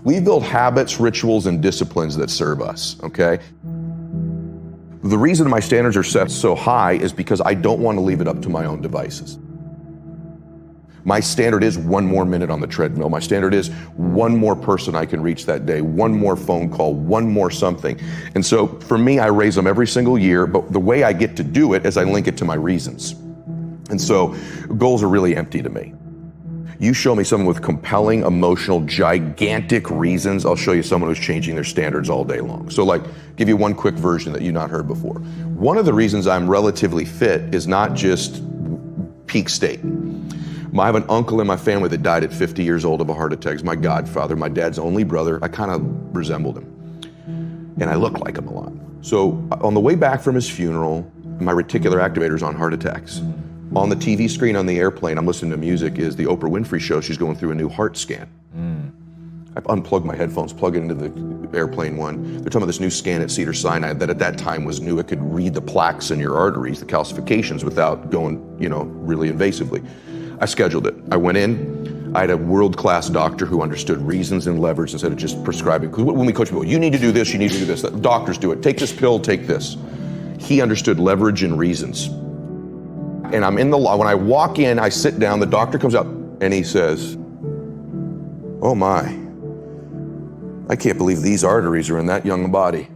We build habits, rituals, and disciplines that serve us, okay? The reason my standards are set so high is because I don't want to leave it up to my own devices. My standard is one more minute on the treadmill. My standard is one more person I can reach that day, one more phone call, one more something. And so for me, I raise them every single year, but the way I get to do it is I link it to my reasons. And so goals are really empty to me. You show me someone with compelling, emotional, gigantic reasons, I'll show you someone who's changing their standards all day long. So like, give you one quick version that you've not heard before. One of the reasons I'm relatively fit is not just peak state. I have an uncle in my family that died at 50 years old of a heart attack. He's my godfather, my dad's only brother. I kind of resembled him. And I look like him a lot. So on the way back from his funeral, my reticular activator's on heart attacks. On the TV screen on the airplane, I'm listening to music, is the Oprah Winfrey show. She's going through a new heart scan. I've unplugged my headphones, plug it into the airplane one. They're talking about this new scan at Cedars-Sinai that at that time was new. It could read the plaques in your arteries, the calcifications, without going, really invasively. I scheduled it. I went in. I had a world-class doctor who understood reasons and leverage instead of just prescribing. Because when we coach people, you need to do this, you need to do this. Doctors do it. Take this pill, take this. He understood leverage and reasons. And I'm in the law. When I walk in, I sit down, the doctor comes out and he says, "Oh my, I can't believe these arteries are in that young body."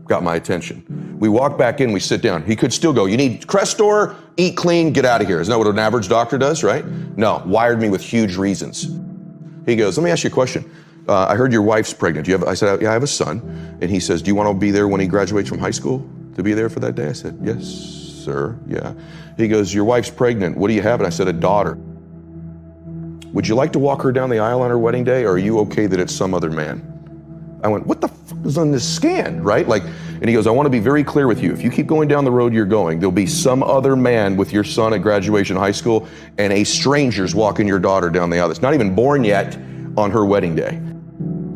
Got my attention. We walk back in, we sit down. He could still go, "You need Crestor, eat clean, get out of here." Isn't that what an average doctor does, right? No, wired me with huge reasons. He goes, "Let me ask you a question. I heard your wife's pregnant. I said, "Yeah, I have a son." And he says, "Do you want to be there when he graduates from high school? To be there for that day?" I said, "Yes, sir, yeah." He goes, "Your wife's pregnant. What do you have?" And I said, "A daughter. Would you like to walk her down the aisle on her wedding day, or are you okay that it's some other man?" I went, "What the fuck is on this scan?" Right? And he goes, "I want to be very clear with you. If you keep going down the road you're going, there'll be some other man with your son at graduation high school, and a stranger's walking your daughter down the aisle that's not even born yet on her wedding day.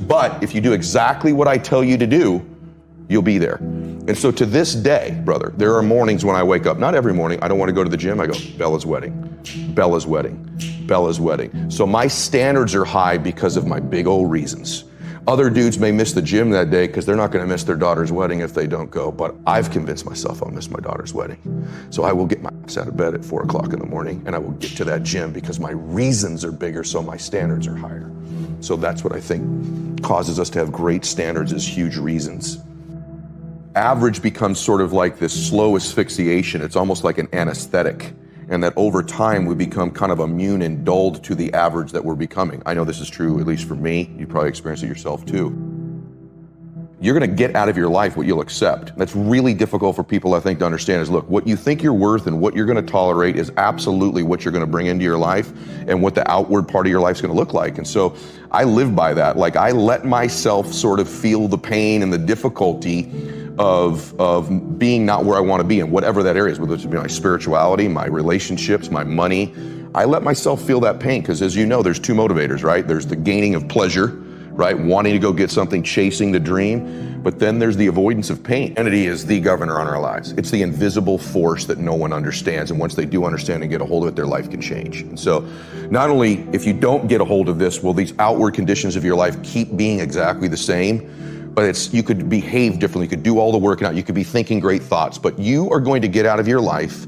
But if you do exactly what I tell you to do, you'll be there." And so to this day, brother, there are mornings when I wake up, not every morning, I don't want to go to the gym. I go, "Bella's wedding, Bella's wedding, Bella's wedding." So my standards are high because of my big old reasons. Other dudes may miss the gym that day because they're not going to miss their daughter's wedding if they don't go. But I've convinced myself I'll miss my daughter's wedding. So I will get my ass out of bed at 4 o'clock in the morning and I will get to that gym because my reasons are bigger, so my standards are higher. So that's what I think causes us to have great standards, is huge reasons. Average becomes sort of like this slow asphyxiation. It's almost like an anesthetic. And that over time we become kind of immune and dulled to the average that we're becoming. I know this is true, at least for me. You probably experience it yourself too. You're gonna get out of your life what you'll accept. That's really difficult for people, I think, to understand is, look, what you think you're worth and what you're gonna tolerate is absolutely what you're gonna bring into your life and what the outward part of your life's gonna look like. And so I live by that. Like, I let myself sort of feel the pain and the difficulty of being not where I want to be in whatever that area is, whether it's my spirituality, my relationships, my money. I let myself feel that pain because, as you know, there's two motivators, right? There's the gaining of pleasure, right? Wanting to go get something, chasing the dream. But then there's the avoidance of pain. Identity is the governor on our lives. It's the invisible force that no one understands. And once they do understand and get a hold of it, their life can change. And so not only if you don't get a hold of this, will these outward conditions of your life keep being exactly the same, but you could behave differently, you could do all the work out, you could be thinking great thoughts, but you are going to get out of your life,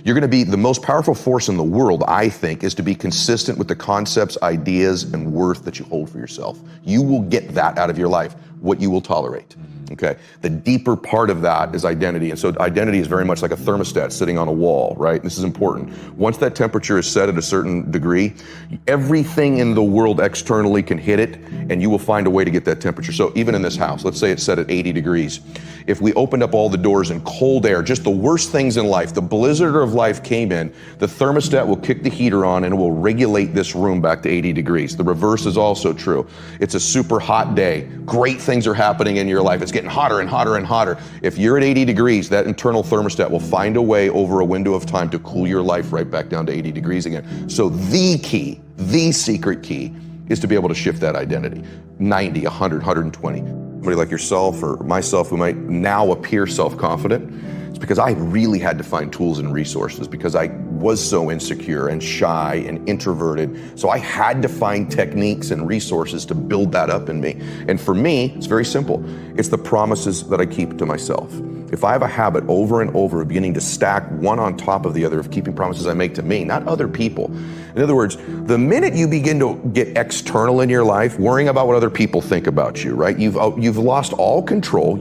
you're gonna be the most powerful force in the world, I think, is to be consistent with the concepts, ideas, and worth that you hold for yourself. You will get that out of your life, what you will tolerate. Okay, the deeper part of that is identity. And so identity is very much like a thermostat sitting on a wall, right? This is important. Once that temperature is set at a certain degree, everything in the world externally can hit it and you will find a way to get that temperature. So even in this house, let's say it's set at 80 degrees. If we opened up all the doors and cold air, just the worst things in life, the blizzard of life came in, the thermostat will kick the heater on and it will regulate this room back to 80 degrees. The reverse is also true. It's a super hot day. Great things are happening in your life. It's getting hotter and hotter and hotter. If you're at 80 degrees, that internal thermostat will find a way over a window of time to cool your life right back down to 80 degrees again. So the key, the secret key, is to be able to shift that identity. 90, 100, 120. Somebody like yourself or myself who might now appear self-confident, it's because I really had to find tools and resources because I was so insecure and shy and introverted. So I had to find techniques and resources to build that up in me. And for me, it's very simple. It's the promises that I keep to myself. If I have a habit over and over of beginning to stack one on top of the other, of keeping promises I make to me, not other people. In other words, the minute you begin to get external in your life, worrying about what other people think about you, right? You've lost all control.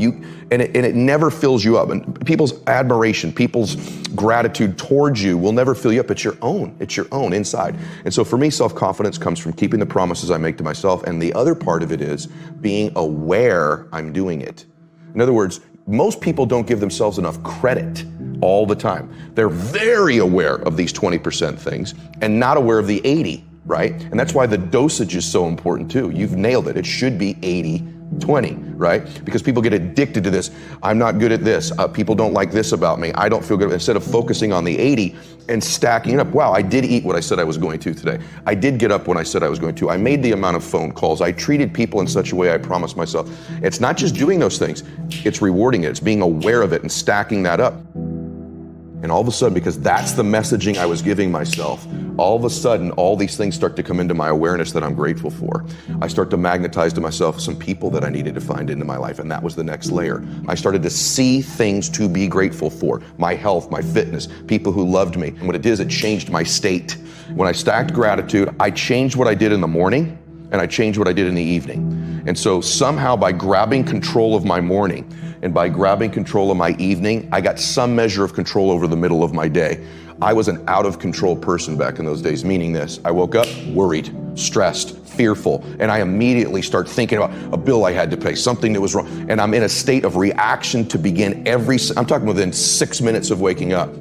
And it never fills you up. And people's admiration, people's gratitude towards you will never fill you up. It's your own. It's your own inside. And so for me, self-confidence comes from keeping the promises I make to myself. And the other part of it is being aware I'm doing it. In other words, most people don't give themselves enough credit all the time. They're very aware of these 20% things and not aware of the 80, right? And that's why the dosage is so important too. You've nailed it. It should be 80-20, right? Because people get addicted to this. I'm not good at this. People don't like this about me. I don't feel good. Instead of focusing on the 80 and stacking it up. Wow, I did eat what I said I was going to today. I did get up when I said I was going to. I made the amount of phone calls. I treated people in such a way I promised myself. It's not just doing those things. It's rewarding it. It's being aware of it and stacking that up. And all of a sudden, because that's the messaging I was giving myself, all of a sudden, all these things start to come into my awareness that I'm grateful for. I start to magnetize to myself some people that I needed to find into my life, and that was the next layer. I started to see things to be grateful for. My health, my fitness, people who loved me. And what it did is it changed my state. When I stacked gratitude, I changed what I did in the morning, and I changed what I did in the evening. And so somehow by grabbing control of my morning, and by grabbing control of my evening, I got some measure of control over the middle of my day. I was an out of control person back in those days, meaning this: I woke up worried, stressed, fearful, and I immediately start thinking about a bill I had to pay, something that was wrong, and I'm in a state of reaction to begin I'm talking within 6 minutes of waking up.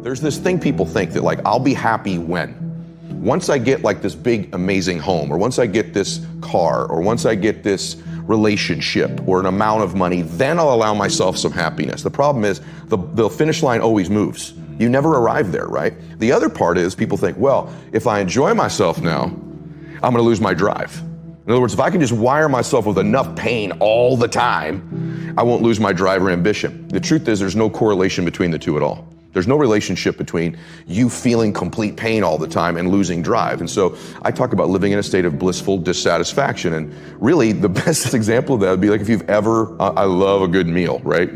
There's this thing people think that like, I'll be happy once I get like this big, amazing home, or once I get this car, or once I get this relationship or an amount of money, then I'll allow myself some happiness. The problem is the finish line always moves. You never arrive there, right? The other part is people think, well, if I enjoy myself now, I'm gonna lose my drive. In other words, if I can just wire myself with enough pain all the time, I won't lose my drive or ambition. The truth is there's no correlation between the two at all. There's no relationship between you feeling complete pain all the time and losing drive. And so I talk about living in a state of blissful dissatisfaction. And really the best example of that would be like if you've ever, I love a good meal, right?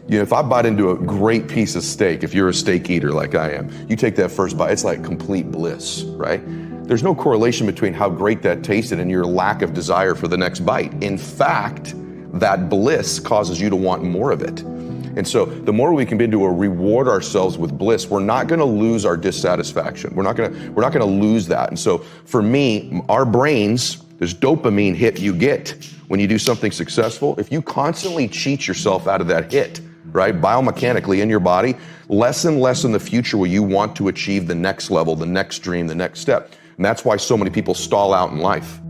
You know, if I bite into a great piece of steak, if you're a steak eater like I am, you take that first bite, it's like complete bliss, right? There's no correlation between how great that tasted and your lack of desire for the next bite. In fact, that bliss causes you to want more of it. And so the more we can begin to reward ourselves with bliss, we're not going to lose our dissatisfaction. We're not going to lose that. And so for me, our brains, this dopamine hit you get when you do something successful, if you constantly cheat yourself out of that hit, right, biomechanically in your body, less and less in the future will you want to achieve the next level, the next dream, the next step. And that's why so many people stall out in life.